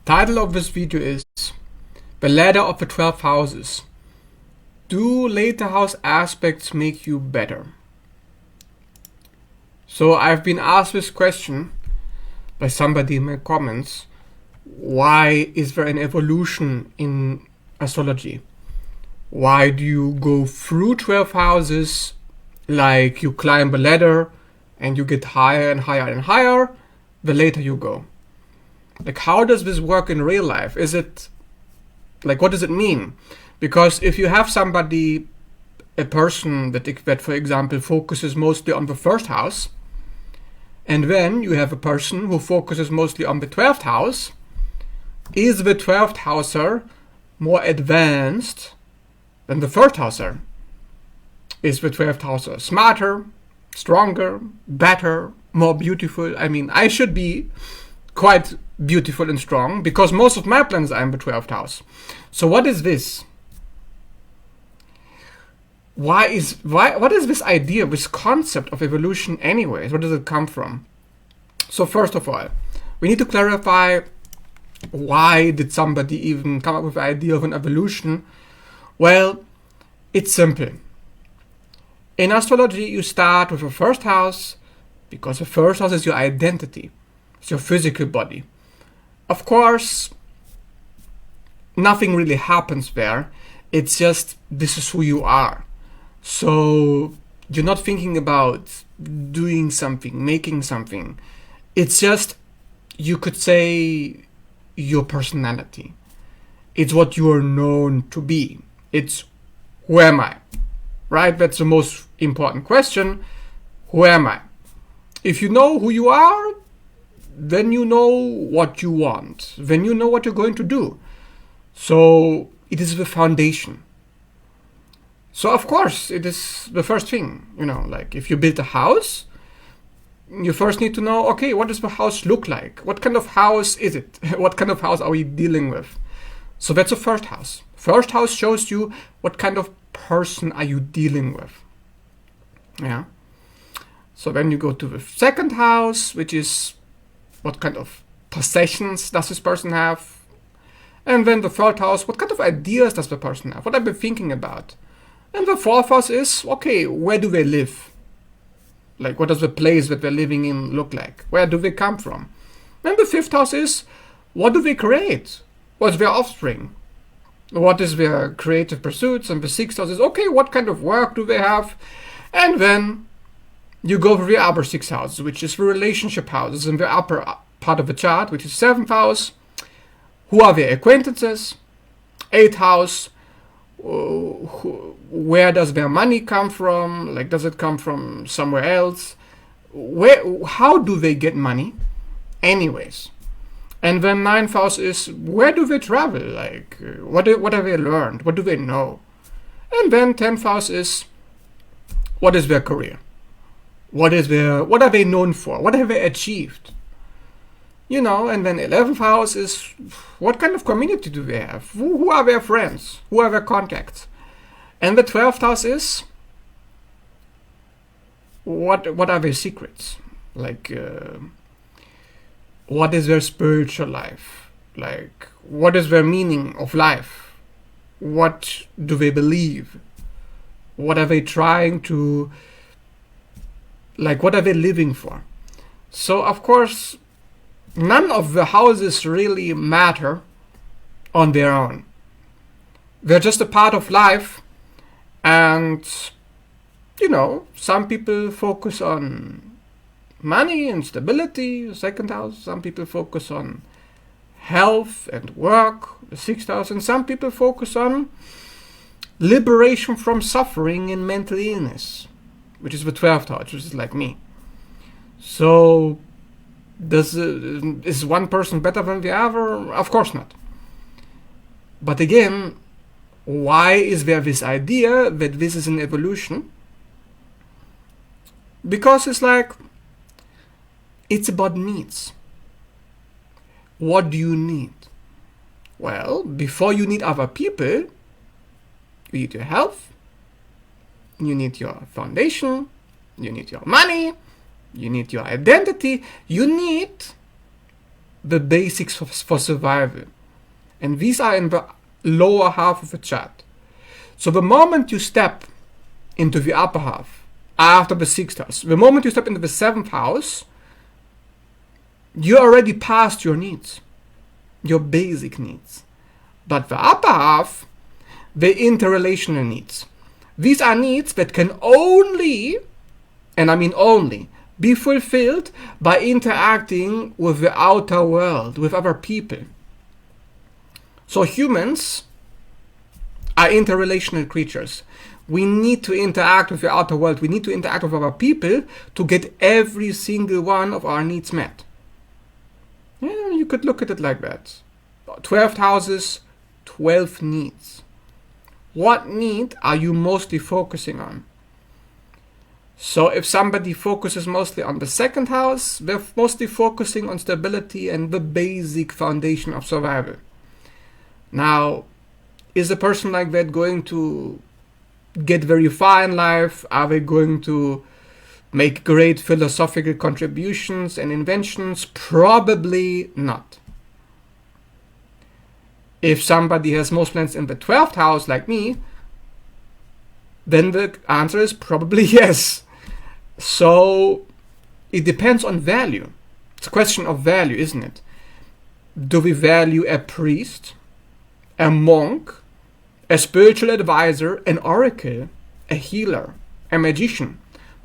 Title of this video is The Ladder of the 12 Houses. Do later house aspects make you better? So I've been asked this question by somebody in my comments. Why is there an evolution in astrology? Why do you go through 12 houses like you climb a ladder and you get higher and higher and higher the later you go? Like, how does this work in real life? Is it, like, what does it mean? Because if you have somebody, a person that for example, focuses mostly on the first house, and then you have a person who focuses mostly on the 12th house, is the 12th houser more advanced than the first houser? Is the 12th houser smarter, stronger, better, more beautiful? I mean, I should be quite beautiful and strong because most of my planets are in the 12th house. So what is this? What is this idea, this concept of evolution anyways? Where does it come from? So first of all, we need to clarify, why did somebody even come up with the idea of an evolution? Well, it's simple. In astrology, you start with the first house because the first house is your identity. It's your physical body. Of course, nothing really happens there. It's just, this is who you are. So you're not thinking about doing something, making something. It's just, you could say, your personality. It's what you are known to be. It's, who am I? Right? That's the most important question. Who am I? If you know who you are, then you know what you want. Then you know what you're going to do. So it is the foundation. So of course, it is the first thing, like if you build a house, you first need to know, okay, what does the house look like? What kind of house is it? What kind of house are we dealing with? So that's the first house. First house shows you what kind of person are you dealing with. Yeah. So then you go to the second house, which is what kind of possessions does this person have? And then the third house, what kind of ideas does the person have? What are they thinking about? And the fourth house is, okay, where do they live? Like, what does the place that they're living in look like? Where do they come from? And the fifth house is, what do they create? What's their offspring? What is their creative pursuits? And the sixth house is, okay, what kind of work do they have? And then you go for the other six houses, which is the relationship houses in the upper part of the chart, which is seventh house. Who are their acquaintances? Eighth house. Where does their money come from? Like, does it come from somewhere else? How do they get money? Anyways. And then ninth house is, where do they travel? Like, what have they learned? What do they know? And then 10th house is, what is their career? What are they known for? What have they achieved? And then 11th house is, what kind of community do they have? Who are their friends? Who are their contacts? And the 12th house is, what are their secrets? Like, what is their spiritual life? Like, what is their meaning of life? What do they believe? What are they trying to, like, what are they living for? So, of course, none of the houses really matter on their own. They're just a part of life. And, some people focus on money and stability, the second house. Some people focus on health and work, the sixth house. And some people focus on liberation from suffering and mental illness, which is the 12th house, which is like me. So, is one person better than the other? Of course not. But again, why is there this idea that this is an evolution? Because it's like, it's about needs. What do you need? Well, before you need other people, you need your health, you need your foundation, you need your money, you need your identity, you need the basics for survival. And these are in the lower half of the chart. So the moment you step into the upper half, after the 6th house, the moment you step into the 7th house, you already passed your needs, your basic needs. But the upper half, the interrelational needs. These are needs that can only, and I mean only, be fulfilled by interacting with the outer world, with other people. So humans are interrelational creatures. We need to interact with the outer world. We need to interact with other people to get every single one of our needs met. Yeah, you could look at it like that. 12 houses, 12 needs. What need are you mostly focusing on? So if somebody focuses mostly on the 2nd house, they're mostly focusing on stability and the basic foundation of survival. Now, is a person like that going to get very far in life? Are they going to make great philosophical contributions and inventions? Probably not. If somebody has most planets in the 12th house like me, then the answer is probably yes. So it depends on value. It's a question of value, isn't it? Do we value a priest, a monk, a spiritual advisor, an oracle, a healer, a magician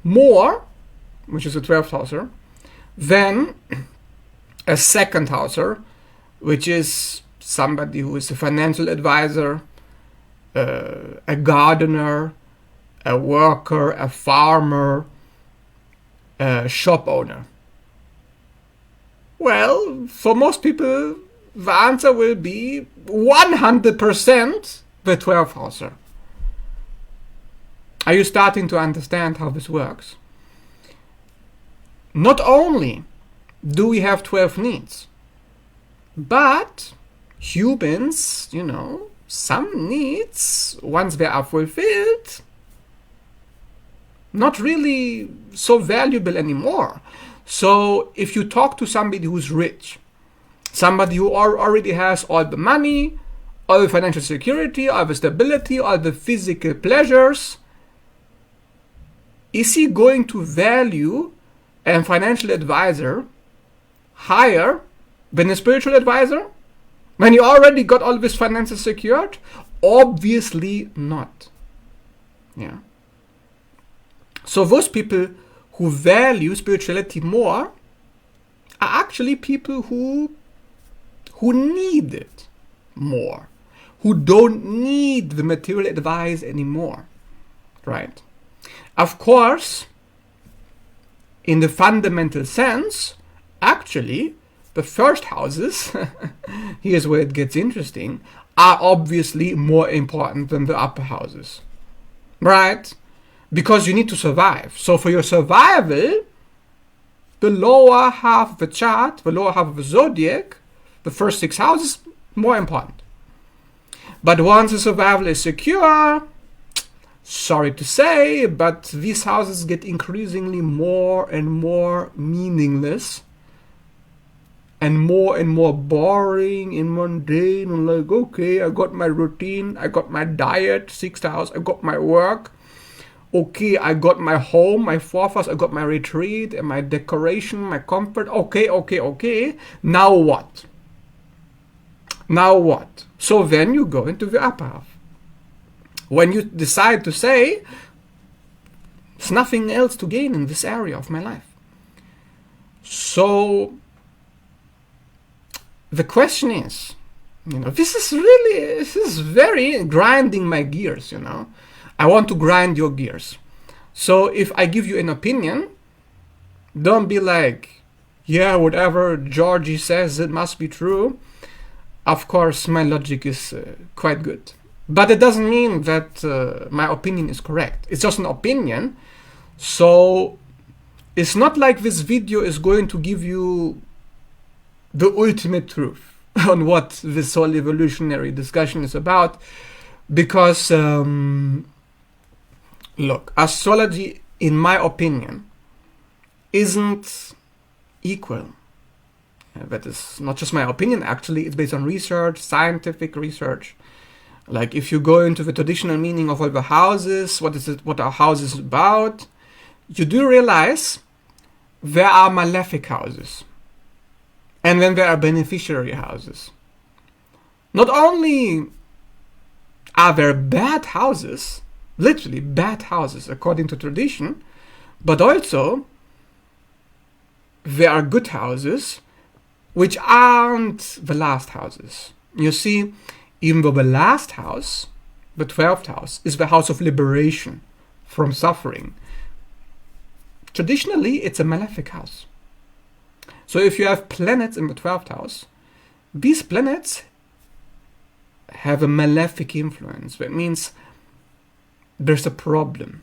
more, which is a 12th houser, than a 2nd houser, which is somebody who is a financial advisor, a gardener, a worker, a farmer, a shop owner? Well, for most people, the answer will be 100% the 12th houser. Are you starting to understand how this works? Not only do we have 12 needs, but humans, some needs, once they are fulfilled, not really so valuable anymore. So if you talk to somebody who's rich, somebody who already has all the money, all the financial security, all the stability, all the physical pleasures, is he going to value a financial advisor higher than a spiritual advisor when he already got all of his finances secured? Obviously not. Yeah. So those people who value spirituality more are actually people who need it more, who don't need the material advice anymore, right? Of course, in the fundamental sense, actually, the first houses, here's where it gets interesting, are obviously more important than the upper houses, right? Because you need to survive. So for your survival, the lower half of the chart, the lower half of the zodiac, the first 6 houses, more important. But once the survival is secure, sorry to say, but these houses get increasingly more and more meaningless and more boring and mundane, and like, okay, I got my routine, I got my diet, 6th house, I got my work, okay, I got my home, my 4th house, I got my retreat and my decoration, my comfort, okay, now what? Now what? So then you go into the upper half. When you decide to say, there's nothing else to gain in this area of my life. So the question is, this is very grinding my gears, I want to grind your gears. So if I give you an opinion, don't be like, yeah, whatever Georgie says, it must be true. Of course, my logic is quite good. But it doesn't mean that my opinion is correct. It's just an opinion. So it's not like this video is going to give you the ultimate truth on what this whole evolutionary discussion is about. Because, look, astrology, in my opinion, isn't equal That is not just my opinion, actually. It's based on research, scientific research. Like, if you go into the traditional meaning of all the houses, what are houses about, you do realize there are malefic houses. And then there are beneficiary houses. Not only are there bad houses, literally bad houses according to tradition, but also there are good houses which aren't the last houses. You see, even though the last house, the 12th house, is the house of liberation from suffering, traditionally it's a malefic house. So if you have planets in the 12th house, these planets have a malefic influence. That means there's a problem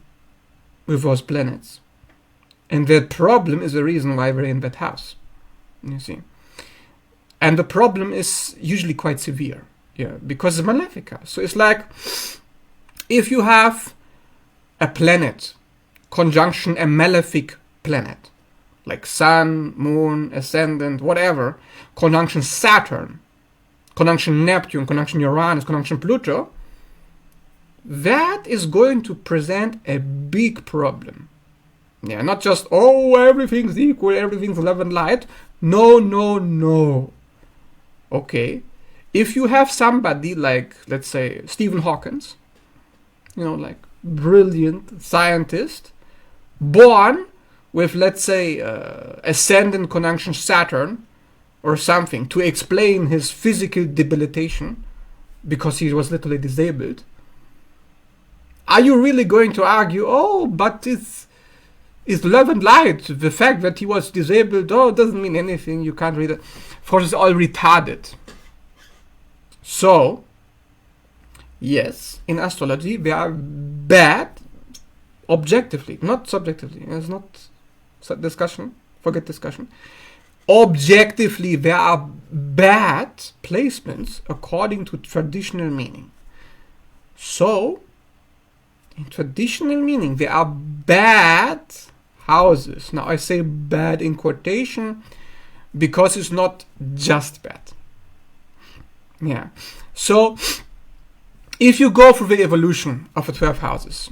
with those planets. And that problem is the reason why we're in that house. You see. And the problem is usually quite severe. Yeah, because it's malefic house. So it's like if you have a planet conjunction a malefic planet, like Sun, Moon, Ascendant, whatever, conjunction Saturn, conjunction Neptune, conjunction Uranus, conjunction Pluto, that is going to present a big problem. Yeah, not just, oh, everything's equal, everything's love and light. No, no, no. Okay. If you have somebody like, let's say, Stephen Hawking, like brilliant scientist, born with, let's say, ascendant conjunction Saturn or something to explain his physical debilitation because he was literally disabled, are you really going to argue, oh, but it's love and light, the fact that he was disabled, oh, it doesn't mean anything, you can't read it. Of course, it's all retarded. So, yes, in astrology, they are bad objectively, not subjectively. It's not discussion, forget discussion. Objectively, there are bad placements according to traditional meaning. So, in traditional meaning, there are bad houses. Now, I say bad in quotation because it's not just bad. Yeah. So, if you go through the evolution of the 12 houses,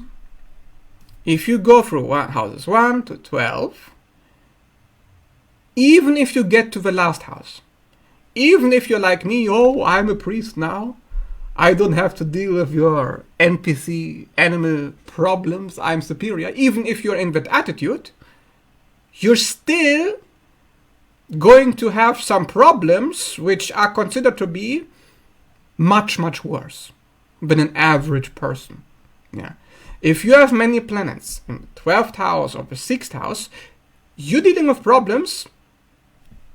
if you go through houses 1 to 12, even if you get to the last house, even if you're like me, oh, I'm a priest now, I don't have to deal with your NPC animal problems, I'm superior, even if you're in that attitude, you're still going to have some problems which are considered to be much, much worse than an average person. Yeah. If you have many planets in the 12th house or the 6th house, you're dealing with problems,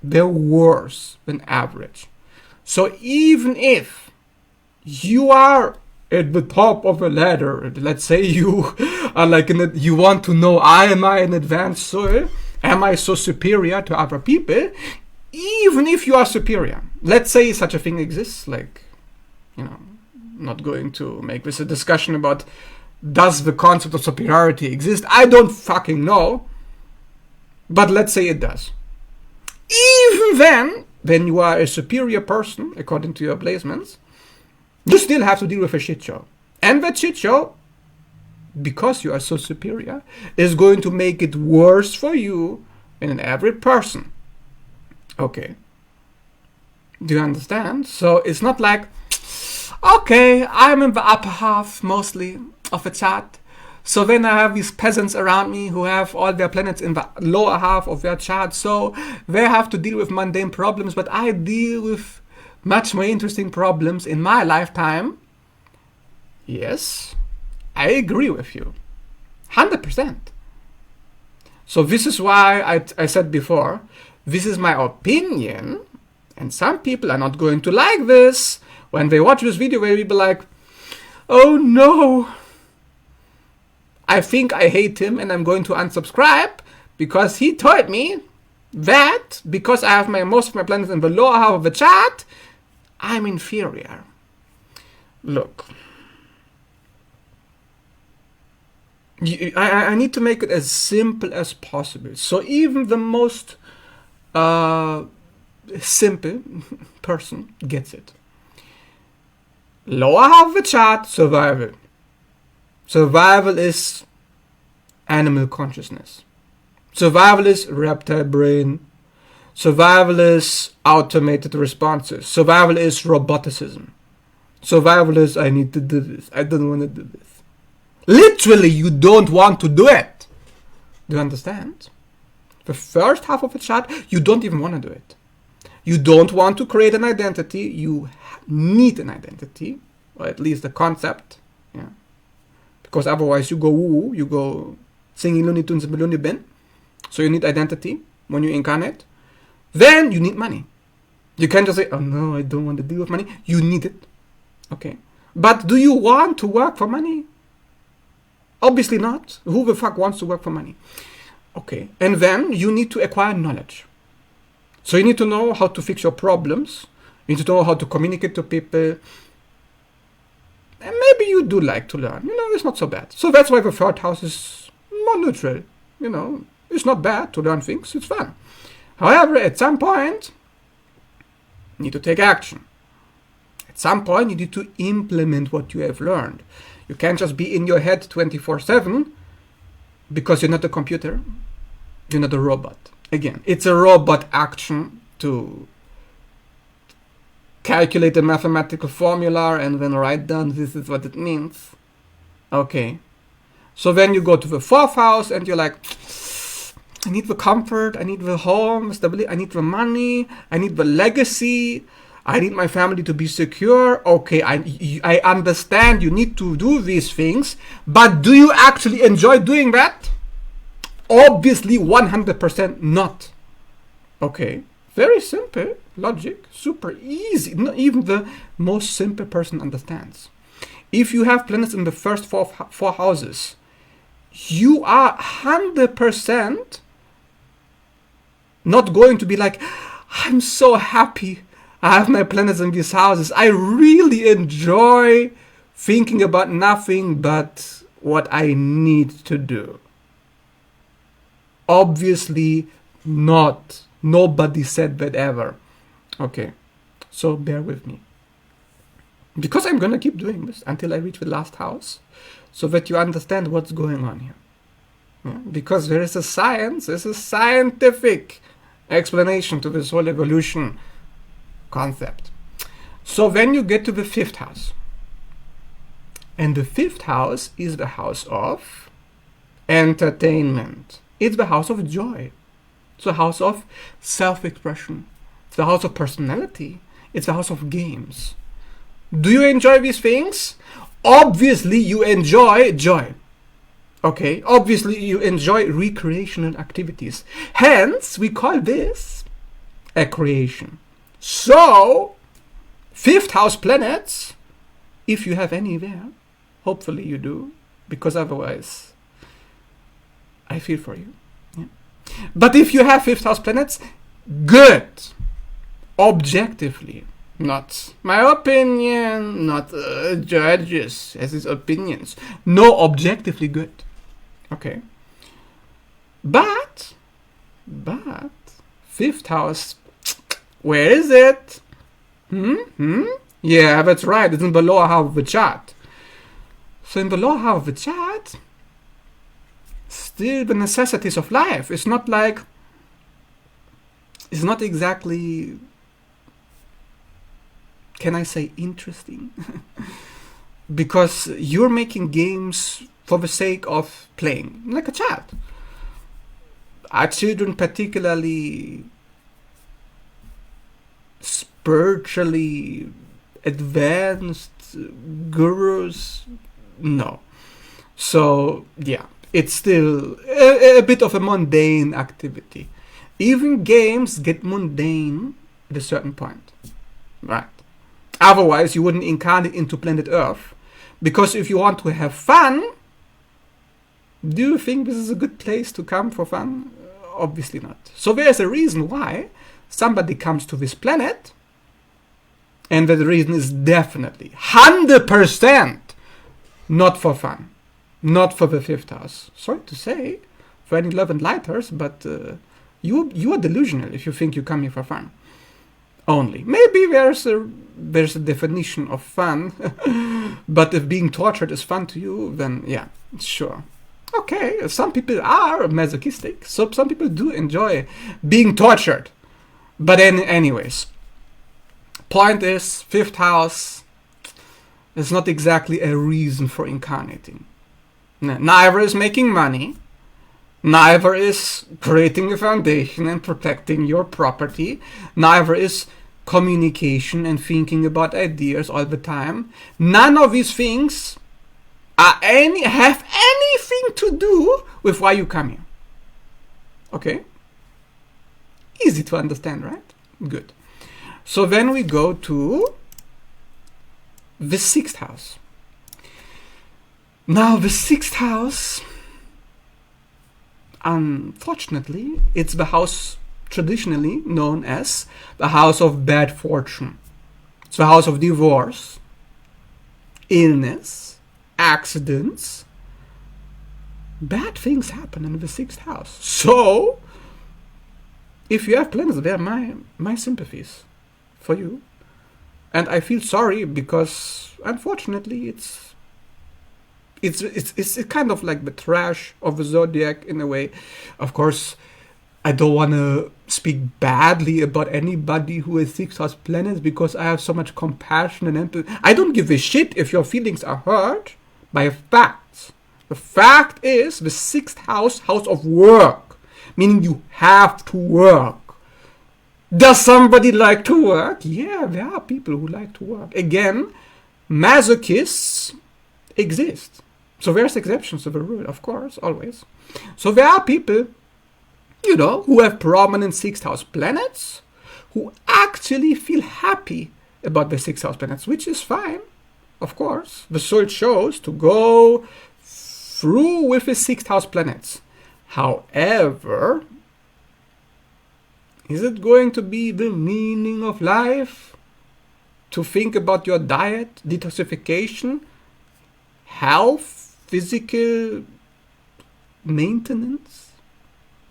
they're worse than average. So even if you are at the top of a ladder, let's say you are like you want to know, am I an advanced soul? Am I so superior to other people? Even if you are superior, let's say such a thing exists, like, not going to make this a discussion about does the concept of superiority exist? I don't fucking know. But let's say it does. Even then, when you are a superior person, according to your placements, you still have to deal with a shit show. And that shit show, because you are so superior, is going to make it worse for you than an average person. Okay. Do you understand? So it's not like, okay, I'm in the upper half mostly of the chart. So then I have these peasants around me who have all their planets in the lower half of their chart. So they have to deal with mundane problems, but I deal with much more interesting problems in my lifetime. Yes, I agree with you. 100%. So this is why I said before, this is my opinion, and some people are not going to like this. When they watch this video, they will be like, oh no, I think I hate him and I'm going to unsubscribe because he told me that because I have most of my planets in the lower half of the chart, I'm inferior. Look, I need to make it as simple as possible. So even the most simple person gets it. Lower half of the chart, survival. Survival is animal consciousness. Survival is reptile brain. Survival is automated responses. Survival is roboticism. Survival is, I need to do this. I don't want to do this. Literally, you don't want to do it. Do you understand? The first half of the chart, you don't even want to do it. You don't want to create an identity. You need an identity, or at least a concept. Yeah. Because otherwise you go woo, you go singing Looney Tunes in the Looney Bin. So you need identity when you incarnate. Then you need money. You can't just say, oh no, I don't want to deal with money. You need it. Okay. But do you want to work for money? Obviously not. Who the fuck wants to work for money? Okay. And then you need to acquire knowledge. So you need to know how to fix your problems. You need to know how to communicate to people. And maybe you do like to learn. It's not so bad. So that's why the third house is more neutral. It's not bad to learn things. It's fun. However, at some point, you need to take action. At some point, you need to implement what you have learned. You can't just be in your head 24/7 because you're not a computer. You're not a robot. Again, it's a robot action to calculate a mathematical formula and then write down this is what it means. Okay. So then you go to the fourth house and you're like, I need the comfort, I need the home, stability, I need the money, I need the legacy, I need my family to be secure. Okay, I understand you need to do these things, but do you actually enjoy doing that? Obviously 100% not. Okay, very simple logic, super easy. Not even the most simple person understands. If you have planets in the first four houses, you are 100% not going to be like, I'm so happy I have my planets in these houses. I really enjoy thinking about nothing but what I need to do. Obviously not. Nobody said that ever. Okay, so bear with me. Because I'm going to keep doing this until I reach the last house, so that you understand what's going on here. Yeah? Because there is a science, there's a scientific explanation to this whole evolution concept. So then you get to the fifth house. And the fifth house is the house of entertainment. It's the house of joy. It's the house of self-expression. It's the house of personality. It's the house of games. Do you enjoy these things? Obviously you enjoy joy. Okay, obviously you enjoy recreational activities. Hence, we call this a creation. So, fifth house planets, if you have any there, hopefully you do, because otherwise, I feel for you. Yeah. But if you have fifth house planets, good. Objectively. Not my opinion, not judges as his opinions. No, objectively good. Okay. But, fifth house, where is it? Yeah, that's right. It's in the lower half of the chart. So in the lower half of the chart, still the necessities of life. It's not exactly, can I say, interesting? Because you're making games for the sake of playing, like a child. Are children particularly spiritually advanced gurus? No. So, yeah, it's still a bit of a mundane activity. Even games get mundane at a certain point. Right. Otherwise, you wouldn't incarnate into planet Earth. Because if you want to have fun, do you think this is a good place to come for fun? Obviously not. So there's a reason why somebody comes to this planet, and the reason is definitely 100% not for fun, not for the fifth house. Sorry to say, for any love and lighters, but you are delusional if you think you come here for fun. only. Maybe there's a definition of fun, but if being tortured is fun to you, then yeah, sure. Okay, some people are masochistic, so some people do enjoy being tortured. But anyways, point is, fifth house is not exactly a reason for incarnating. Neither is making money, neither is creating a foundation and protecting your property, neither is communication and thinking about ideas all the time. None of these things have anything to do with why you come here. Okay? Easy to understand, right? Good. So then we go to the sixth house. Now the sixth house, unfortunately, it's the house traditionally known as the house of bad fortune. It's the house of divorce, illness, accidents. Bad things happen in the sixth house. So, if you have planets there, my sympathies for you. And I feel sorry because, unfortunately, it's kind of like the trash of the zodiac in a way. Of course, I don't want to speak badly about anybody who has sixth house planets because I have so much compassion and empathy. I don't give a shit if your feelings are hurt by facts. The fact is the sixth house, house of work, meaning you have to work. Does somebody like to work? Yeah, there are people who like to work. Again, masochists exist. So there's exceptions to the rule, of course, always. So there are people, who have prominent sixth house planets, who actually feel happy about the sixth house planets, which is fine, of course. The soul chose to go through with the sixth house planets. However, is it going to be the meaning of life to think about your diet, detoxification, health, physical maintenance?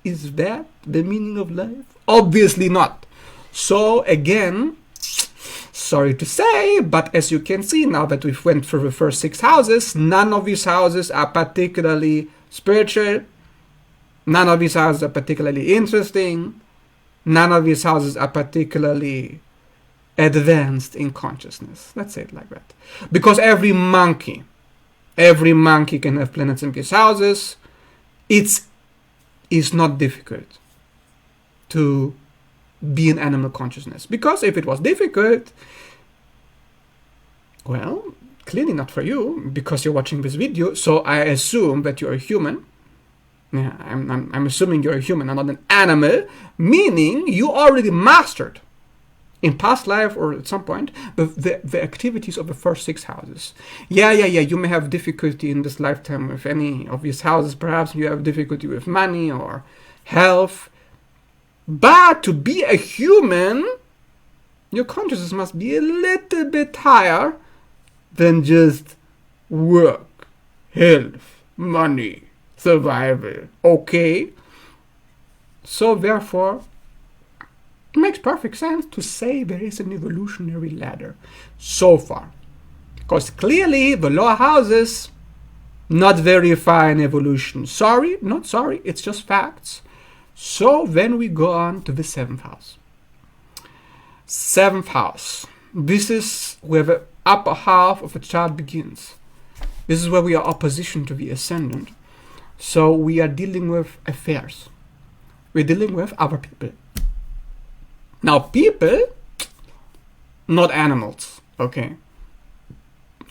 Is that the meaning of life? Obviously not. So again, sorry to say, but as you can see now that we've went through the first 6 houses, none of these houses are particularly spiritual. None of these houses are particularly interesting. None of these houses are particularly advanced in consciousness. Let's say it like that. Because every monkey can have planets in these houses. It's not difficult to be an animal consciousness. Because if it was difficult, well, clearly not for you, because you're watching this video, so I assume that you're a human. Yeah, I'm assuming you're a human and not an animal, meaning you already mastered in past life or at some point the activities of the first 6 houses. Yeah, you may have difficulty in this lifetime with any of these houses. Perhaps you have difficulty with money or health. But to be a human, your consciousness must be a little bit higher than just work, health, money, survival. Okay? So therefore, it makes perfect sense to say there is an evolutionary ladder so far. Because clearly the lower houses, not very far in evolution. Sorry, not sorry, it's just facts. So then we go on to the 7th house. 7th house. This is where the upper half of the chart begins. This is where we are opposition to the ascendant. So we are dealing with affairs. We're dealing with other people. Now, people, not animals, okay?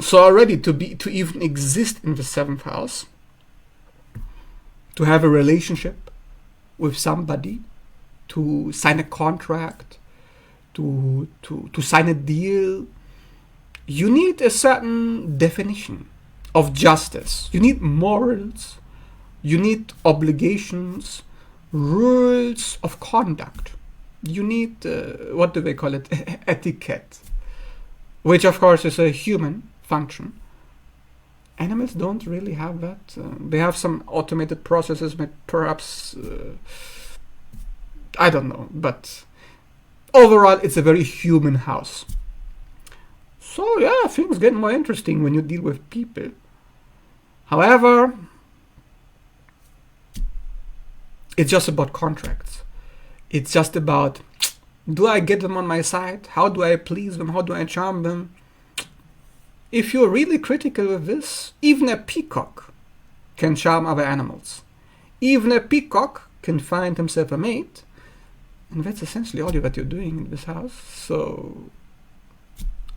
So already to even exist in the 7th house, to have a relationship with somebody, to sign a contract, to sign a deal, you need a certain definition of justice. You need morals, you need obligations, rules of conduct. You need, what do they call it, etiquette, which of course is a human function. Animals don't really have that. They have some automated processes, perhaps, I don't know, but Overall, it's a very human house. So yeah, things get more interesting when you deal with people. However, it's just about contracts. It's just about, do I get them on my side? How do I please them? How do I charm them? If you're really critical with this, even a peacock can charm other animals. Even a peacock can find himself a mate. And that's essentially all that you're doing in this house. So,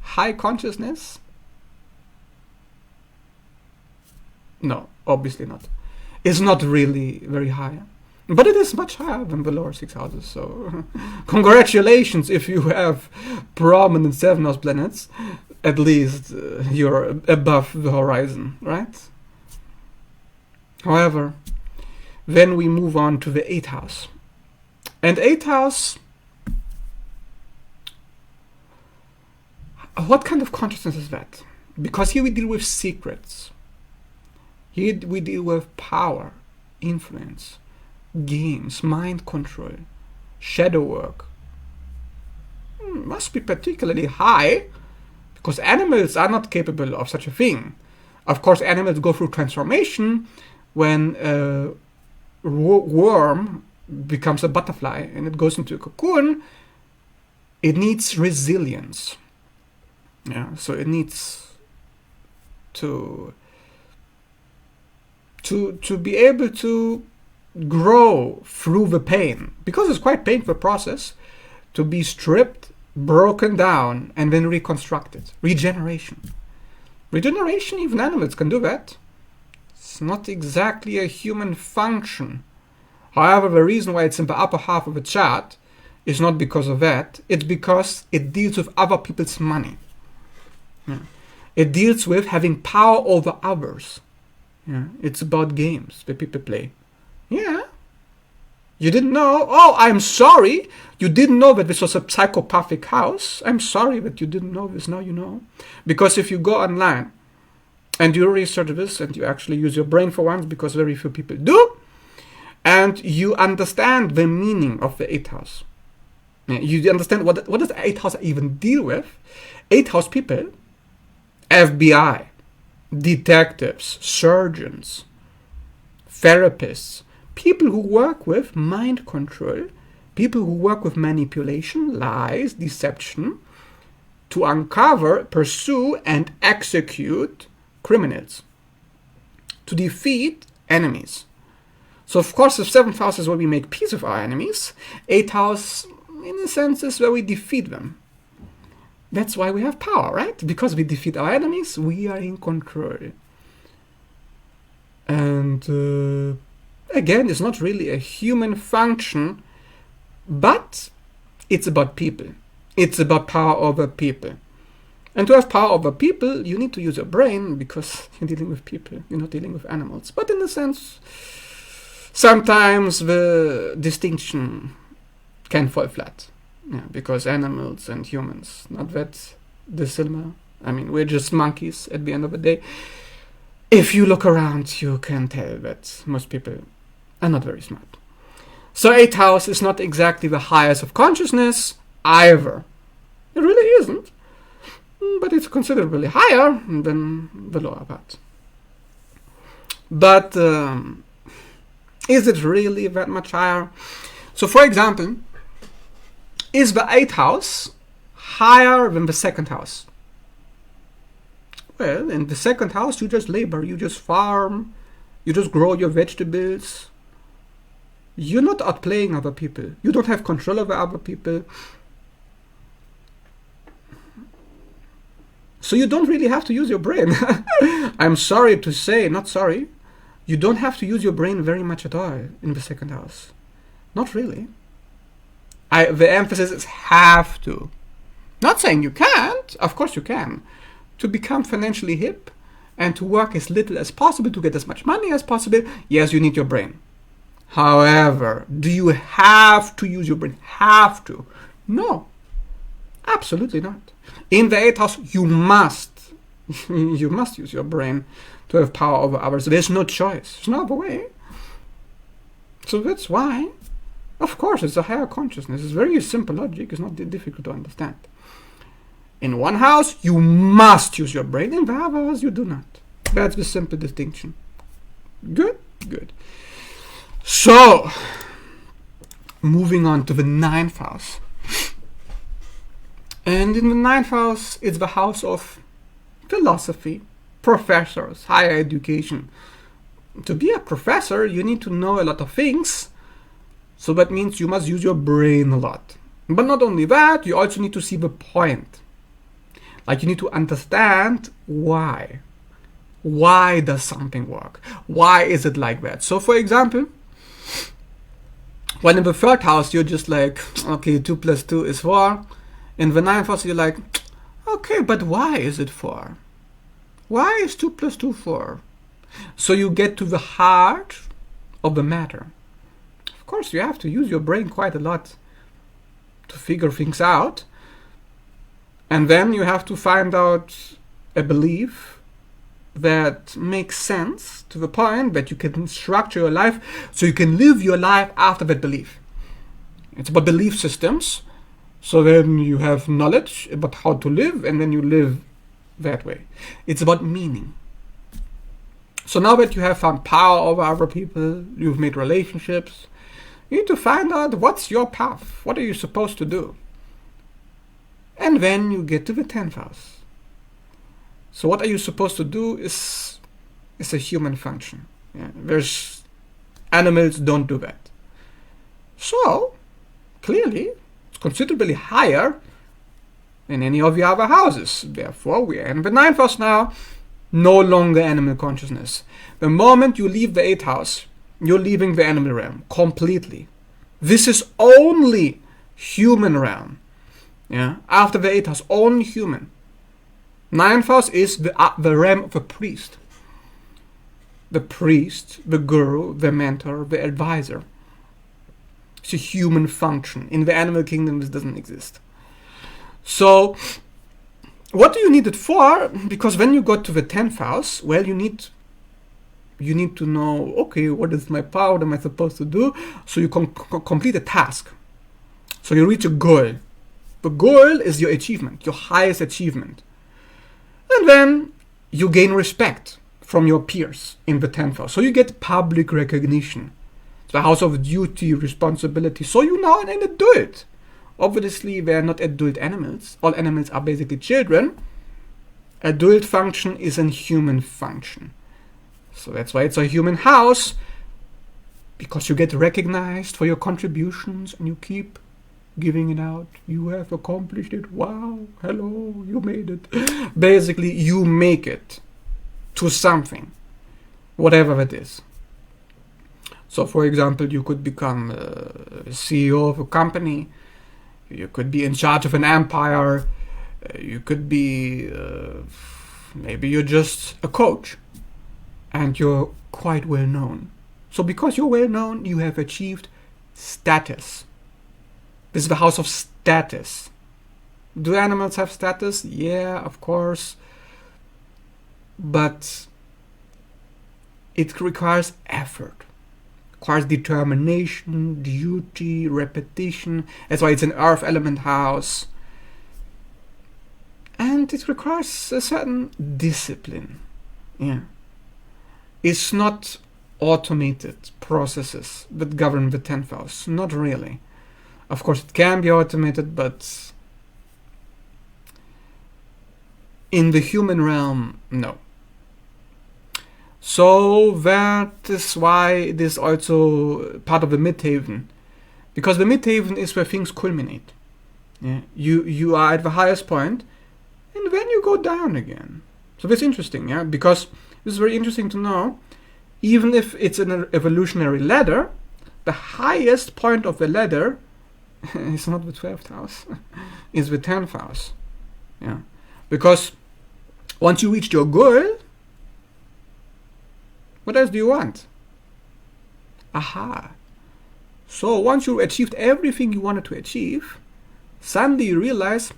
high consciousness? No, obviously not. It's not really very high. But it is much higher than the lower 6 houses. So, congratulations if you have prominent 7 house planets. At least you're above the horizon, right? However, then we move on to the 8th house. And 8th house, what kind of consciousness is that? Because here we deal with secrets. Here we deal with power, influence, games, mind control, shadow work. Must be particularly high, because animals are not capable of such a thing. Of course, animals go through transformation when a worm becomes a butterfly and it goes into a cocoon. It needs resilience. Yeah, so it needs to be able to grow through the pain, because it's quite painful process to be stripped, broken down, and then reconstructed. Regeneration, even animals can do that. It's not exactly a human function. However, the reason why it's in the upper half of the chart is not because of that. It's because it deals with other people's money. Yeah. It deals with having power over others. Yeah. It's about games that people play. Yeah. You didn't know? Oh, I'm sorry. You didn't know that this was a psychopathic house. I'm sorry that you didn't know this. Now you know. Because if you go online and you research this and you actually use your brain for once, because very few people do, and you understand the meaning of the 8th house. You understand what does the 8th house even deal with? 8th house people, FBI, detectives, surgeons, therapists, people who work with mind control, people who work with manipulation, lies, deception, to uncover, pursue, and execute criminals, to defeat enemies. So, of course, the 7th house is where we make peace with our enemies. 8th house, in a sense, is where we defeat them. That's why we have power, right? Because we defeat our enemies, we are in control. And again, it's not really a human function, but it's about people. It's about power over people. And to have power over people, you need to use your brain, because you're dealing with people, you're not dealing with animals. But in a sense, sometimes the distinction can fall flat. Yeah, because animals and humans, not that dissimilar. I mean, we're just monkeys at the end of the day. If you look around, you can tell that most people are not very smart. So 8th house is not exactly the highest of consciousness either. It really isn't. But it's considerably higher than the lower part. But is it really that much higher? So, for example, is the 8th house higher than the 2nd house? Well, in the 2nd house, you just labor, you just farm, you just grow your vegetables. You're not outplaying other people. You don't have control over other people. So you don't really have to use your brain. I'm sorry to say, not sorry. You don't have to use your brain very much at all in the 2nd house. Not really. The emphasis is have to. Not saying you can't. Of course you can. To become financially hip and to work as little as possible, to get as much money as possible, yes, you need your brain. However, do you have to use your brain? Have to? No. Absolutely not. In the 8th house, you must use your brain to have power over others. There's no choice. There's no other way. So that's why Of course, it's a higher consciousness. It's very simple logic. It's not difficult to understand. In one house, you must use your brain. In the other house, you do not. That's the simple distinction. Good? Good. So, moving on to the ninth house. And in the ninth house, it's the house of philosophy, professors, higher education. To be a professor, you need to know a lot of things. So that means you must use your brain a lot. But not only that, you also need to see the point. Like you need to understand why. Why does something work? Why is it like that? So for example, when in the third house, you're just like, okay, 2 plus 2 is 4. In the ninth house, you're like, okay, but why is it 4? Why is 2 plus 2 4? So you get to the heart of the matter. Of course, you have to use your brain quite a lot to figure things out. And then you have to find out a belief that makes sense to the point that you can structure your life so you can live your life after that belief. It's about belief systems. So then you have knowledge about how to live, and then you live that way. It's about meaning. So now that you have found power over other people, you've made relationships, you need to find out what's your path. What are you supposed to do? And then you get to the 10th house. So what are you supposed to do is a human function. Yeah? There's animals don't do that. So clearly it's considerably higher than any of the other houses. Therefore we are in the 9th house now, no longer animal consciousness. The moment you leave the 8th house, you're leaving the animal realm completely. This is only human realm. Yeah, after the 8th house, only human. 9th house is the realm of a priest. The priest, the guru, the mentor, the advisor. It's a human function. In the animal kingdom, this doesn't exist. So, what do you need it for? Because when you got to the 10th house, well, you need to know, okay, what is my power? What am I supposed to do? So you complete a task. So you reach a goal. The goal is your achievement, your highest achievement. And then you gain respect from your peers in the 10th house. So you get public recognition. It's the house of duty, responsibility. So you now an adult. Obviously, they are not adult animals. All animals are basically children. Adult function is a human function. So that's why it's a human house. Because you get recognized for your contributions and you keep giving it out. You have accomplished it. Wow, hello, you made it. Basically, you make it to something, whatever it is. So, for example, you could become a CEO of a company. You could be in charge of an empire. You could be, maybe you're just a coach and you're quite well known. So because you're well known, you have achieved status. This is the house of status. Do animals have status? Yeah, of course. But it requires effort. It requires determination, duty, repetition. That's why it's an earth element house. And it requires a certain discipline. Yeah. It's not automated processes that govern the 10th house. Not really. Of course, it can be automated, but in the human realm, no. So that is why it is also part of the midhaven. Because the midhaven is where things culminate. Yeah? You are at the highest point, and then you go down again. So that's interesting, yeah? Because this is very interesting to know. Even if it's an evolutionary ladder, the highest point of the ladder is not the 12th house, it's the 10th house. Yeah. Because once you reach your goal, what else do you want? Aha. So once you achieved everything you wanted to achieve, suddenly you realize,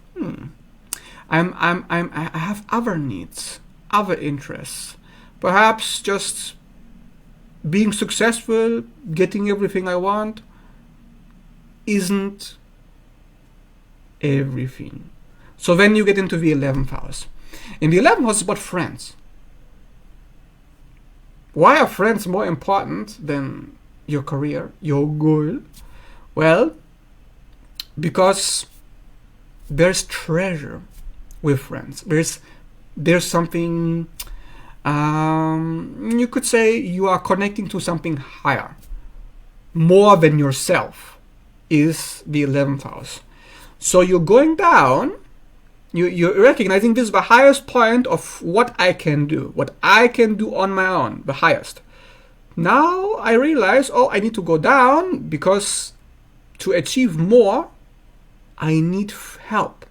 I have other needs, other interests. Perhaps just being successful, getting everything I want, isn't everything. So then you get into the 11th house. In the 11th house is about friends. Why are friends more important than your career, your goal? Well, because there's treasure with friends. There's something, you could say you are connecting to something higher. More than yourself is the 11th house. So you're going down, you're recognizing this is the highest point of what I can do on my own, the highest. Now I realize, I need to go down because to achieve more, I need help.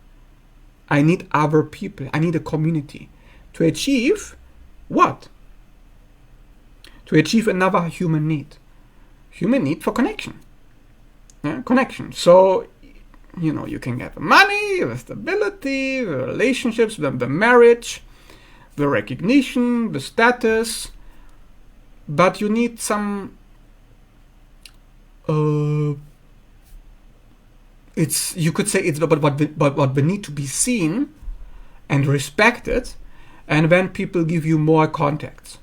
I need other people. I need a community. To achieve what? To achieve another human need. Human need for connection. Yeah, connection. So, you can get the money, the stability, the relationships, the marriage, the recognition, the status, but you need some you could say it's about the need to be seen and respected, and then people give you more contacts,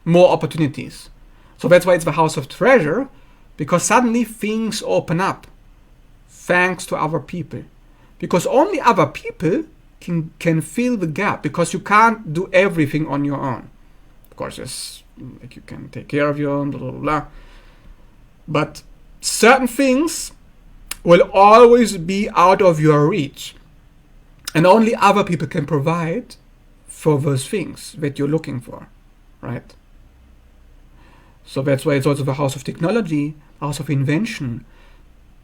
more opportunities. So that's why it's the house of treasure, because suddenly things open up thanks to other people, because only other people can fill the gap, because you can't do everything on your own. Of course, yes, like you can take care of your own, blah blah blah, but certain things will always be out of your reach, and only other people can provide for those things that you're looking for, right? So that's why it's also the house of technology, house of invention,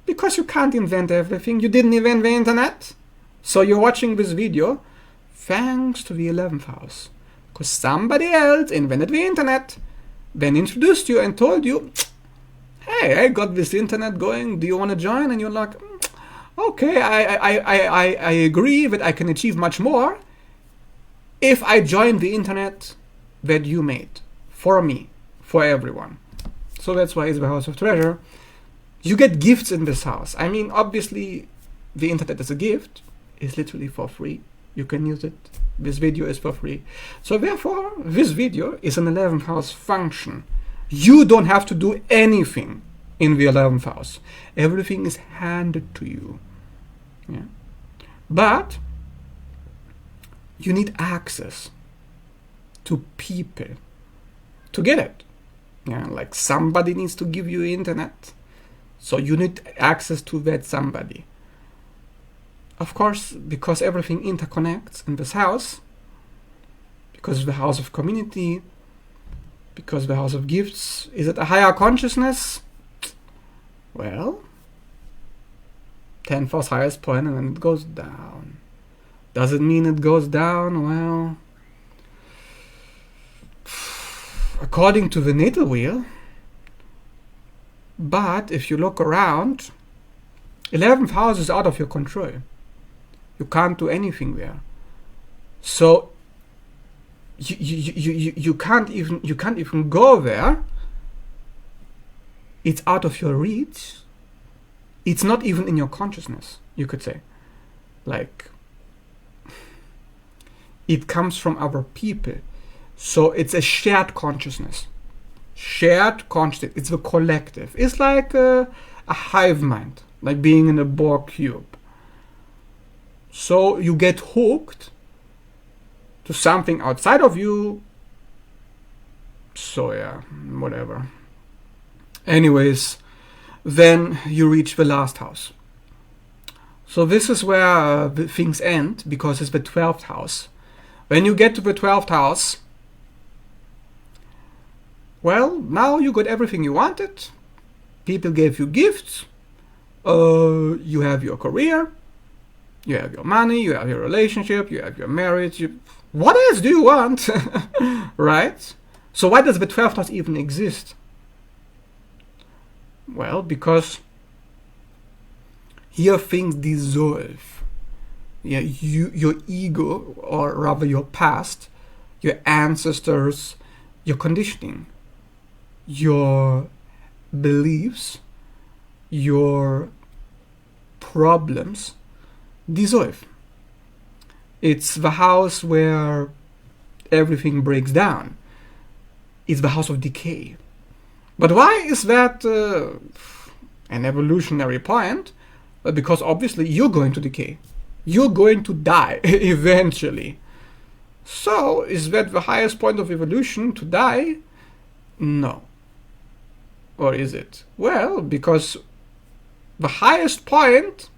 because you can't invent everything. You didn't invent the internet, so you're watching this video thanks to the 11th house, because somebody else invented the internet, then introduced you and told you, hey, I got this internet going, do you want to join? And you're like, okay, I agree that I can achieve much more if I join the internet that you made for me, for everyone. So that's why it's the house of treasure. You get gifts in this house. I mean, obviously, the internet is a gift. It's literally for free. You can use it. This video is for free. So therefore, this video is an 11th house function. You don't have to do anything in the 11th house. Everything is handed to you. Yeah. But you need access to people to get it. Yeah, like somebody needs to give you internet. So you need access to that somebody. Of course, because everything interconnects in this house, because the house of community, because the house of gifts, is it a higher consciousness? Well, 10th house highest point, and then it goes down. Does it mean it goes down? Well, according to the natal wheel, but if you look around, 11th house is out of your control. You can't do anything there. So you can't even go there. It's out of your reach. It's not even in your consciousness, you could say. Like, it comes from other people. So it's a shared consciousness. Shared consciousness. It's the collective. It's like a hive mind, like being in a Borg cube. So you get hooked to something outside of you. So yeah, whatever. Anyways, then you reach the last house. So this is where things end, because it's the 12th house. When you get to the 12th house, well, now you got everything you wanted. People gave you gifts. You have your career. You have your money. You have your relationship. You have your marriage. What else do you want? Right? So why does the 12th house even exist? Well, because here things dissolve. Yeah, your ego, or rather your past, your ancestors, your conditioning, your beliefs, your problems dissolve. It's the house where everything breaks down. It's the house of decay. But why is that an evolutionary point? Well, because obviously you're going to decay. You're going to die eventually. So, is that the highest point of evolution, to die? No. Or is it? Well, because the highest point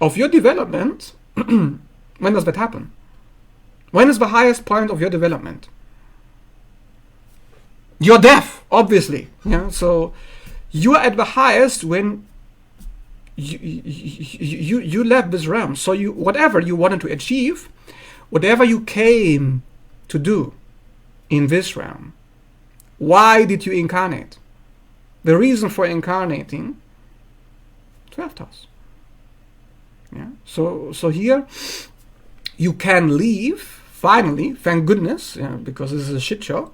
of your development, when does that happen? When is the highest point of your development? You're deaf, obviously. Yeah. So you are at the highest when you left this realm. So you, whatever you wanted to achieve, whatever you came to do in this realm, why did you incarnate? The reason for incarnating, 12th house. Yeah. So here you can leave. Finally, thank goodness, because this is a shit show.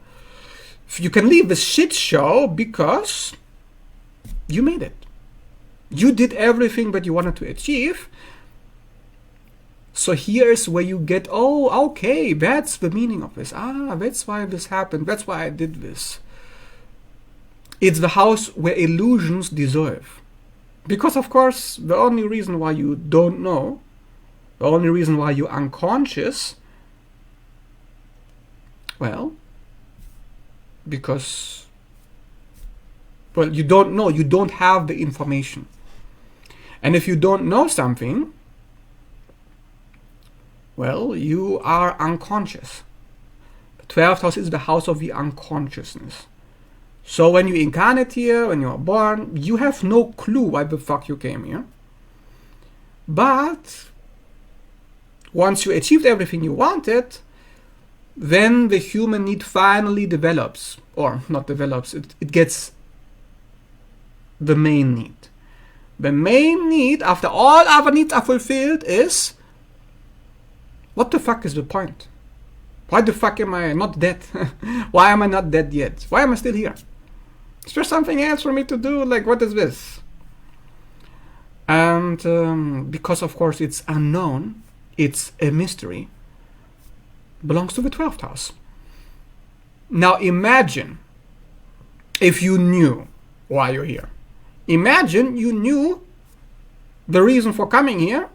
You can leave the shit show because you made it. You did everything that you wanted to achieve. So here's where you get, oh, okay, that's the meaning of this. That's why this happened. That's why I did this. It's the house where illusions dissolve. Because, of course, the only reason why you don't know, the only reason why you're unconscious, well, because, well, you don't know, you don't have the information. And if you don't know something, well, you are unconscious. The 12th house is the house of the unconsciousness. So when you incarnate here, when you are born, you have no clue why the fuck you came here. But once you achieved everything you wanted, then the human need finally develops, or not develops, it gets the main need. The main need, after all other needs are fulfilled, is, what the fuck is the point? Why the fuck am I not dead? Why am I not dead yet? Why am I still here? Is there something else for me to do? Like, what is this? And because, of course, it's unknown, it's a mystery, belongs to the 12th house. Now imagine if you knew why you're here. Imagine you knew the reason for coming here.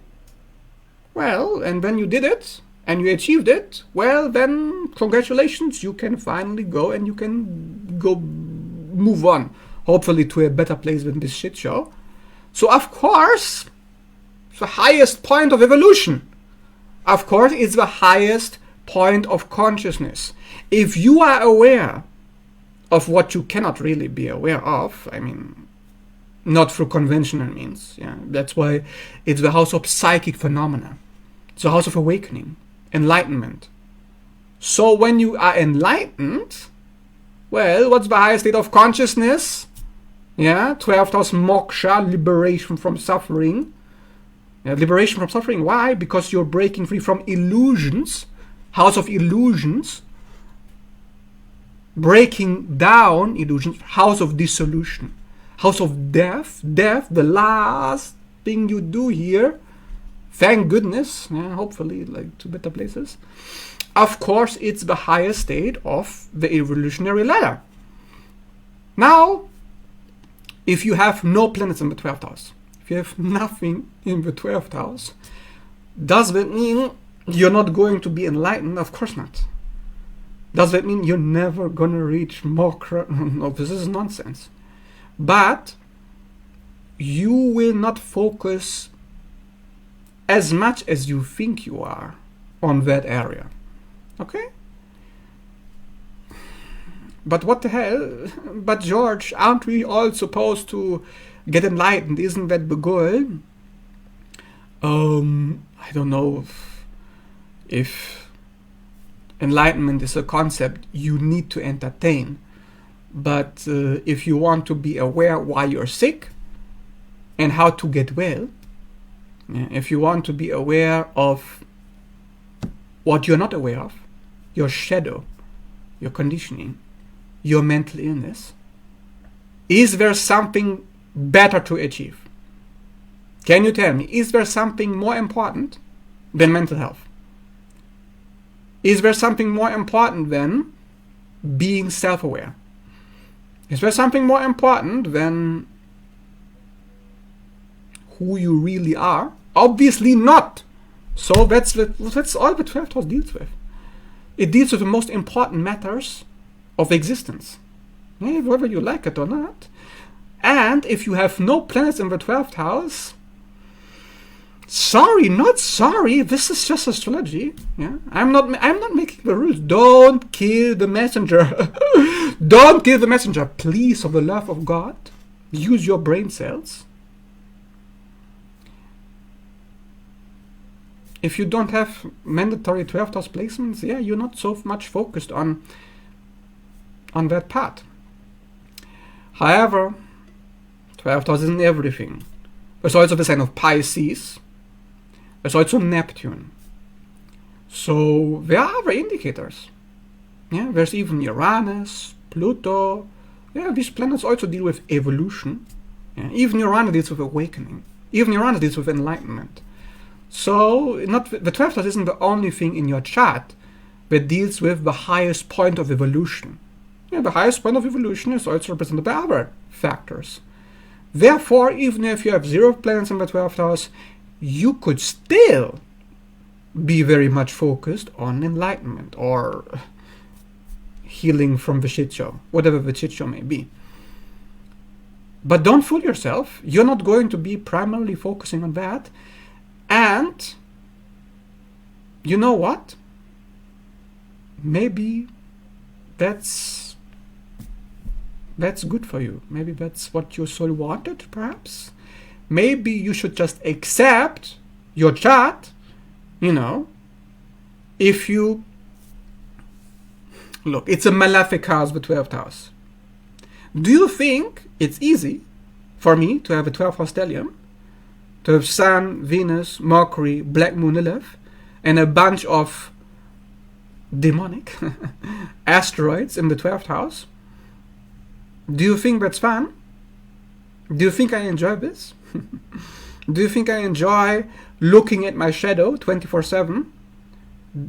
Well, and then you did it, and you achieved it. Well, then congratulations, you can finally go and you can go move on, hopefully to a better place than this shit show. So of course, the highest point of evolution, of course, it's the highest point of consciousness. If you are aware of what you cannot really be aware of, I mean, not through conventional means, yeah, that's why it's the house of psychic phenomena. It's the house of awakening, enlightenment. So when you are enlightened, well, what's the highest state of consciousness? Yeah, 12th house moksha, liberation from suffering. Yeah, liberation from suffering, why? Because you're breaking free from illusions, house of illusions, breaking down illusions, house of dissolution, house of death, the last thing you do here, thank goodness, yeah, hopefully like to better places. Of course, it's the highest state of the evolutionary ladder. Now, if you have no planets in the 12th house, if you have nothing in the 12th house, does that mean you're not going to be enlightened? Of course not. Does that mean you're never going to reach Mokra? No, this is nonsense. But you will not focus as much as you think you are on that area. Okay? But what the hell? But George, aren't we all supposed to get enlightened? Isn't that the goal? I don't know if enlightenment is a concept you need to entertain. But if you want to be aware why you're sick and how to get well, if you want to be aware of what you're not aware of, your shadow, your conditioning, your mental illness, is there something better to achieve? Can you tell me, is there something more important than mental health? Is there something more important than being self-aware? Is there something more important than who you really are? Obviously not. So that's all the 12th house deals with. It deals with the most important matters of existence, whether you like it or not. And if you have no planets in the 12th house, sorry, not sorry. This is just astrology. Yeah, I'm not making the rules. Don't kill the messenger. Don't kill the messenger, please. For the love of God, use your brain cells. If you don't have mandatory 12th house placements, yeah, you're not so much focused on that part. However, 12th house isn't everything. There's also the sign of Pisces. There's also Neptune. So there are other indicators. Yeah, there's even Uranus, Pluto. Yeah, these planets also deal with evolution. Yeah, even Uranus deals with awakening. Even Uranus deals with enlightenment. So the 12th house isn't the only thing in your chart that deals with the highest point of evolution. Yeah, the highest point of evolution is also represented by other factors. Therefore, even if you have 0 planets in the 12th house, you could still be very much focused on enlightenment or healing from the shit show, whatever the shit show may be. But don't fool yourself. You're not going to be primarily focusing on that. And you know what? Maybe that's good for you. Maybe that's what your soul wanted, perhaps. Maybe you should just accept your chart, if you look, it's a malefic house, the 12th house. Do you think it's easy for me to have a 12th house stellium, to have Sun, Venus, Mercury, Black Moon, Lilith, and a bunch of demonic asteroids in the 12th house? Do you think that's fun? Do you think I enjoy this? Do you think I enjoy looking at my shadow 24/7,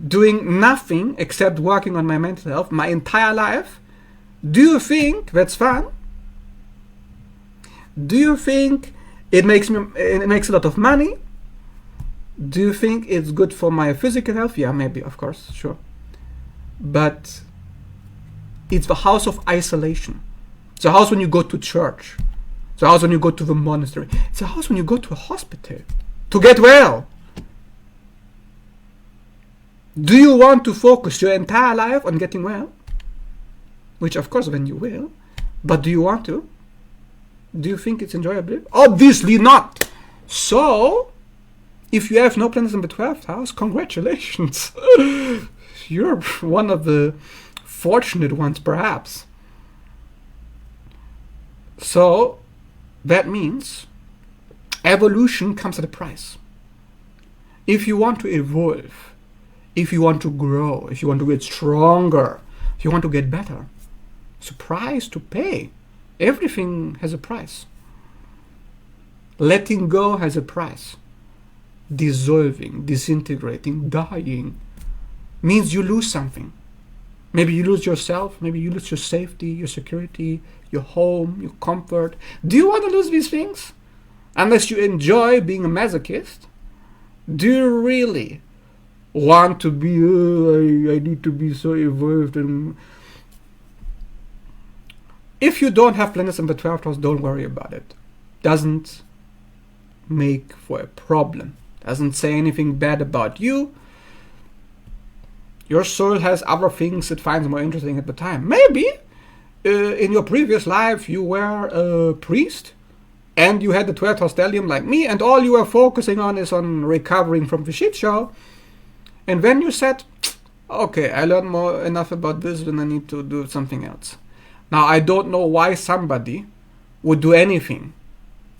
doing nothing except working on my mental health my entire life? Do you think that's fun? Do you think it makes a lot of money? Do you think it's good for my physical health? Yeah, maybe, of course, sure. But it's the house of isolation. It's a house when you go to church. It's a house when you go to the monastery. It's a house when you go to a hospital to get well. Do you want to focus your entire life on getting well? Which, of course, when you will. But do you want to? Do you think it's enjoyable? Obviously not. So, if you have no planets in the 12th house, congratulations. You're one of the fortunate ones, perhaps. So, that means evolution comes at a price. If you want to evolve, if you want to grow, if you want to get stronger, if you want to get better, it's a price to pay. Everything has a price. Letting go has a price. Dissolving, disintegrating, dying means you lose something. Maybe you lose yourself, maybe you lose your safety, your security, your home, your comfort. Do you want to lose these things? Unless you enjoy being a masochist. Do you really want to be, I need to be so evolved? And if you don't have planets in the 12th house, don't worry about it. Doesn't make for a problem. Doesn't say anything bad about you. Your soul has other things it finds more interesting at the time. Maybe in your previous life you were a priest and you had the 12th house stellium like me, and all you were focusing on is on recovering from the shit show. And then you said, okay, I learned enough about this, and I need to do something else. Now, I don't know why somebody would do anything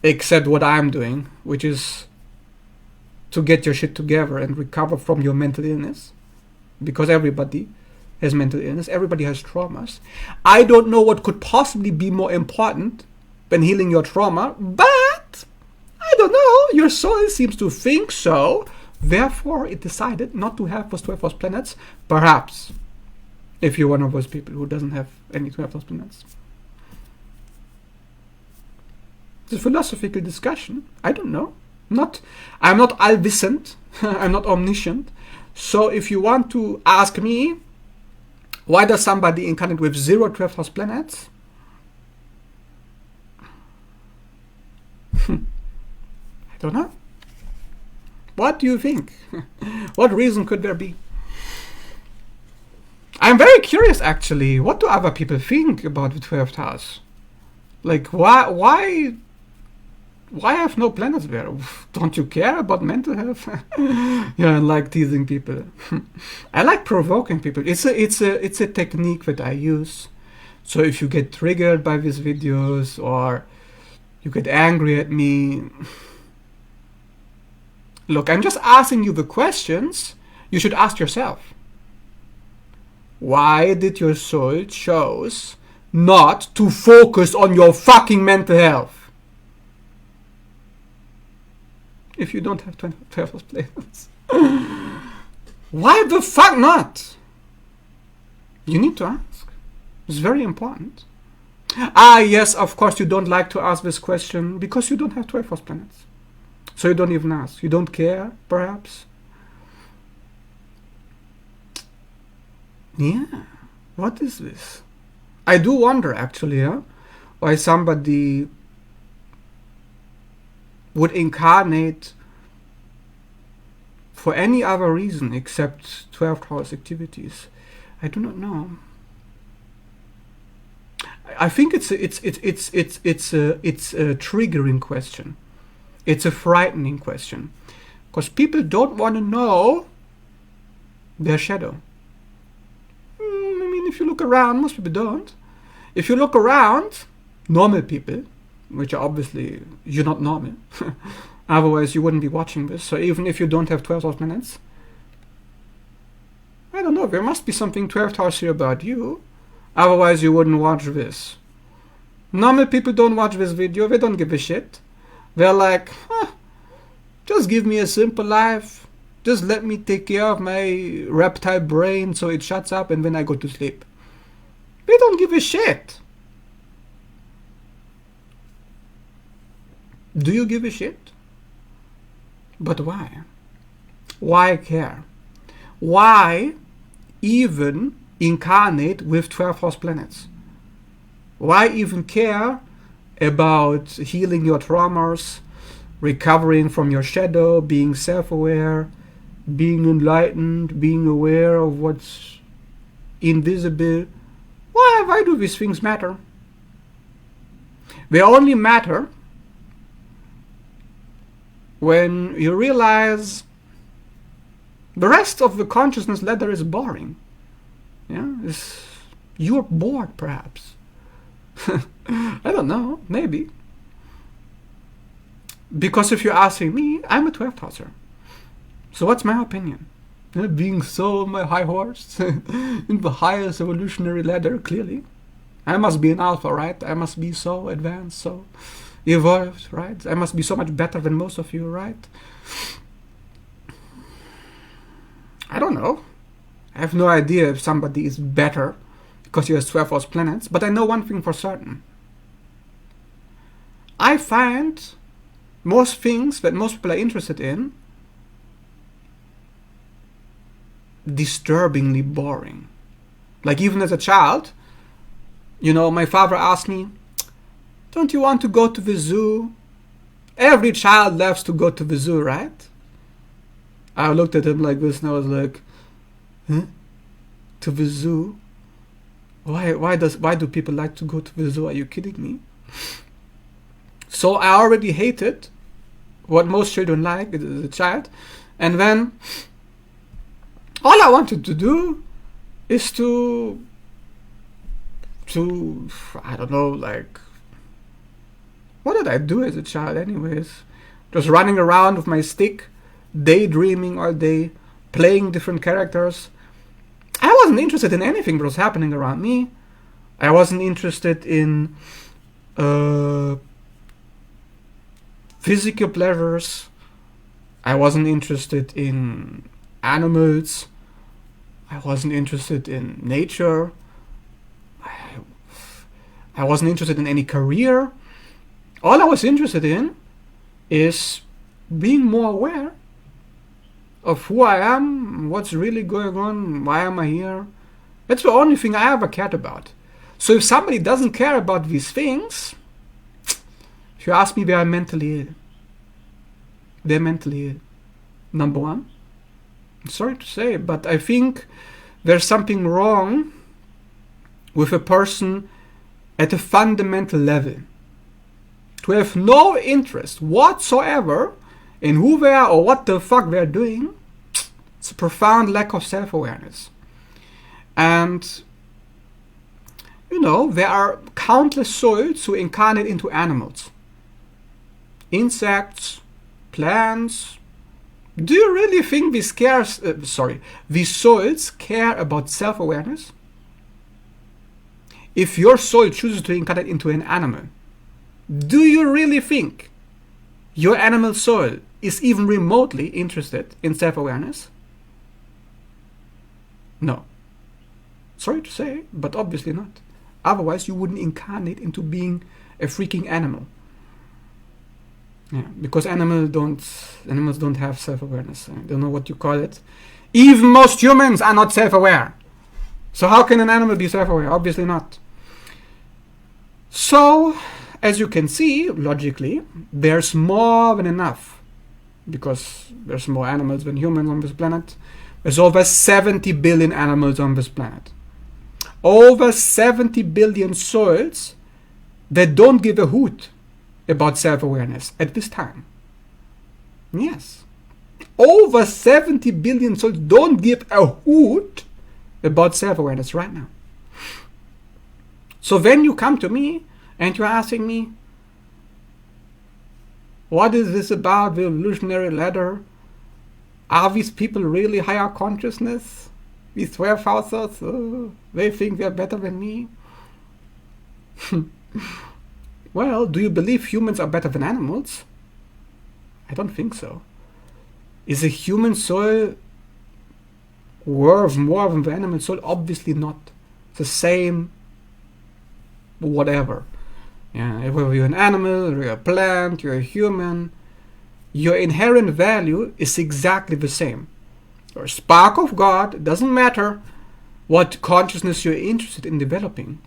except what I'm doing, which is to get your shit together and recover from your mental illness. Because everybody has mental illness, everybody has traumas. I don't know what could possibly be more important than healing your trauma, but I don't well, your soul seems to think so, therefore it decided not to have those 12 house planets. Perhaps, if you're one of those people who doesn't have any 12 house planets. It's a philosophical discussion. I don't know. I'm not allwissend. I'm not omniscient. So if you want to ask me, why does somebody incarnate with 0 12th house planets? I don't know. What do you think? What reason could there be? I'm very curious, actually. What do other people think about the 12th house? Like, why have no planets there? Don't you care about mental health? Yeah, I like teasing people. I like provoking people. It's a technique that I use. So if you get triggered by these videos or you get angry at me, look, I'm just asking you the questions you should ask yourself. Why did your soul choose not to focus on your fucking mental health? If you don't have 12 planets. Why the fuck not? You need to ask. It's very important. Yes, of course you don't like to ask this question because you don't have 12 planets. So you don't even ask. You don't care, perhaps? Yeah. What is this? I do wonder, actually, why somebody would incarnate for any other reason except 12th house activities. I do not know. I think it's a triggering question. It's a frightening question, because people don't want to know their shadow. I mean, if you look around, most people don't. If you look around, normal people, which are obviously, you're not normal. Otherwise, you wouldn't be watching this. So even if you don't have 12 house planets, I don't know, there must be something 12 hours here about you. Otherwise, you wouldn't watch this. Normal people don't watch this video. They don't give a shit. They're like, just give me a simple life. Just let me take care of my reptile brain so it shuts up and then I go to sleep. They don't give a shit. Do you give a shit? But why? Why care? Why even incarnate with 12 house planets? Why even care about healing your traumas, recovering from your shadow, being self-aware, being enlightened, being aware of what's invisible? Why do these things matter? They only matter when you realize the rest of the consciousness ladder is boring. Yeah, you're bored, perhaps. I don't know, maybe. Because if you're asking me, I'm a 12th houser. So what's my opinion? Being so on my high horse in the highest evolutionary ladder, clearly. I must be an alpha, right? I must be so advanced, so evolved, right? I must be so much better than most of you, right? I don't know. I have no idea if somebody is better because he has 12 house planets, but I know one thing for certain. I find most things that most people are interested in disturbingly boring. Like even as a child, my father asked me, don't you want to go to the zoo? Every child loves to go to the zoo, right? I looked at him like this and I was like, huh? To the zoo? Why do people like to go to the zoo? Are you kidding me? So I already hated what most children like as a child, and then all I wanted to do is to I don't know, like, what did I do as a child anyways? Just running around with my stick, daydreaming all day, playing different characters. I wasn't interested in anything that was happening around me. I wasn't interested in physical pleasures. I wasn't interested in animals. I wasn't interested in nature. I wasn't interested in any career. All I was interested in is being more aware of who I am, what's really going on, why am I here. That's the only thing I ever cared about. So if somebody doesn't care about these things, if you ask me, they are mentally ill. They're mentally ill. Number one. I'm sorry to say, but I think there's something wrong with a person at a fundamental level. To have no interest whatsoever in who they are or what the fuck they're doing, it's a profound lack of self-awareness. And, you know, there are countless souls who incarnate into animals. Insects, plants. Do you really think these souls care about self-awareness? If your soul chooses to incarnate into an animal, do you really think your animal soul is even remotely interested in self-awareness? No. Sorry to say, but obviously not. Otherwise, you wouldn't incarnate into being a freaking animal. Yeah, because animals don't have self-awareness. I don't know what you call it. Even most humans are not self-aware. So how can an animal be self-aware? Obviously not. So, as you can see, logically, there's more than enough. Because there's more animals than humans on this planet. There's over 70 billion animals on this planet. Over 70 billion souls that don't give a hoot about self-awareness at this time. Yes. Over 70 billion souls don't give a hoot about self-awareness right now. So then you come to me and you're asking me, what is this about the evolutionary ladder? Are these people really higher consciousness? These 12 houses, they think they're better than me? Well, do you believe humans are better than animals? I don't think so. Is a human soul worth more than the animal soul? Obviously not. It's the same whatever. Yeah, whether you're an animal, or you're a plant, you're a human, your inherent value is exactly the same. You're a spark of God. It doesn't matter what consciousness you're interested in developing.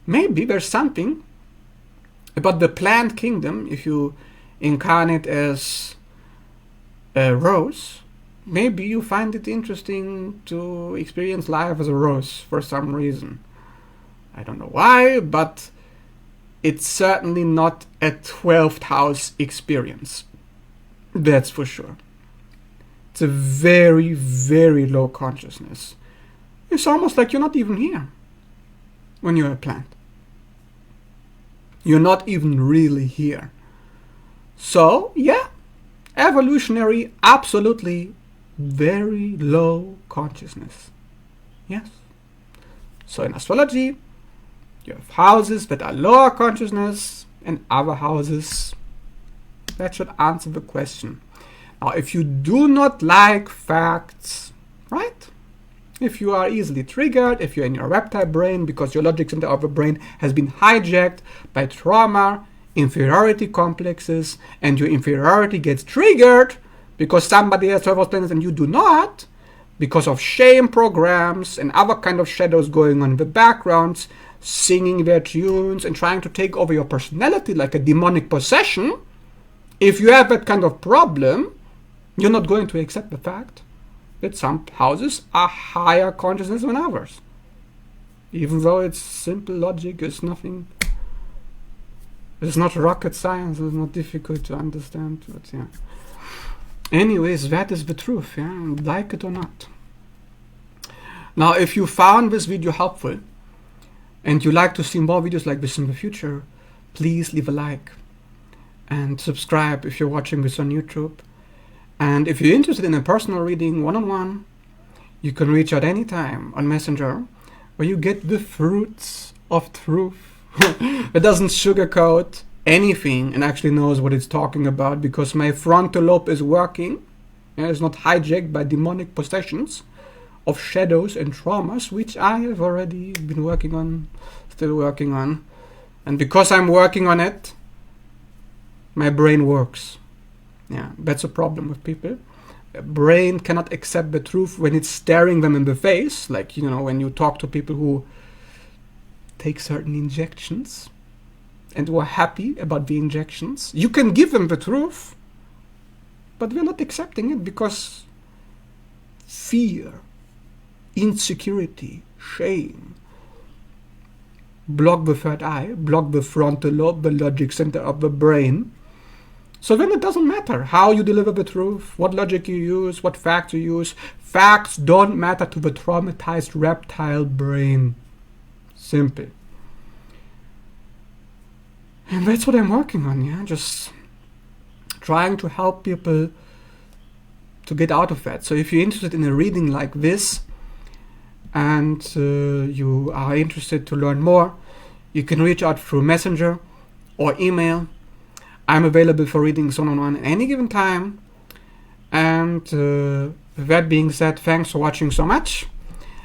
Maybe there's something about the plant kingdom, if you incarnate as a rose, maybe you find it interesting to experience life as a rose for some reason. I don't know why, but it's certainly not a 12th house experience. That's for sure. It's a very, very low consciousness. It's almost like you're not even here when you're a plant. You're not even really here. So, yeah, evolutionary, absolutely very low consciousness. Yes. So in astrology, you have houses that are lower consciousness and other houses. That should answer the question. Now, if you do not like facts, right? If you are easily triggered, if you're in your reptile brain because your logic center of the brain has been hijacked by trauma, inferiority complexes, and your inferiority gets triggered because somebody has 12 planets and you do not, because of shame programs and other kind of shadows going on in the background, singing their tunes and trying to take over your personality like a demonic possession, if you have that kind of problem, you're not going to accept the fact that some houses are higher consciousness than others. Even though it's simple logic, it's nothing. It's not rocket science, it's not difficult to understand, but yeah. Anyways, that is the truth, yeah, like it or not. Now, if you found this video helpful and you like to see more videos like this in the future, please leave a like and subscribe if you're watching this on YouTube. And if you're interested in a personal reading one-on-one, you can reach out anytime on Messenger, where you get the fruits of truth. It doesn't sugarcoat anything and actually knows what it's talking about, because my frontal lobe is working and it's not hijacked by demonic possessions of shadows and traumas, which I have already been working on, still working on. And because I'm working on it, my brain works. Yeah, that's a problem with people. A brain cannot accept the truth when it's staring them in the face, like, you know, when you talk to people who take certain injections and who are happy about the injections. You can give them the truth, but they're not accepting it because fear, insecurity, shame block the third eye, block the frontal lobe, the logic center of the brain. So then it doesn't matter how you deliver the truth, what logic you use, what facts you use. Facts don't matter to the traumatized reptile brain. Simple. And that's what I'm working on, yeah? Just trying to help people to get out of that. So if you're interested in a reading like this, and you are interested to learn more, you can reach out through Messenger or email. I'm available for readings one-on-one at any given time. And with that being said, thanks for watching so much,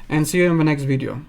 and see you in the next video.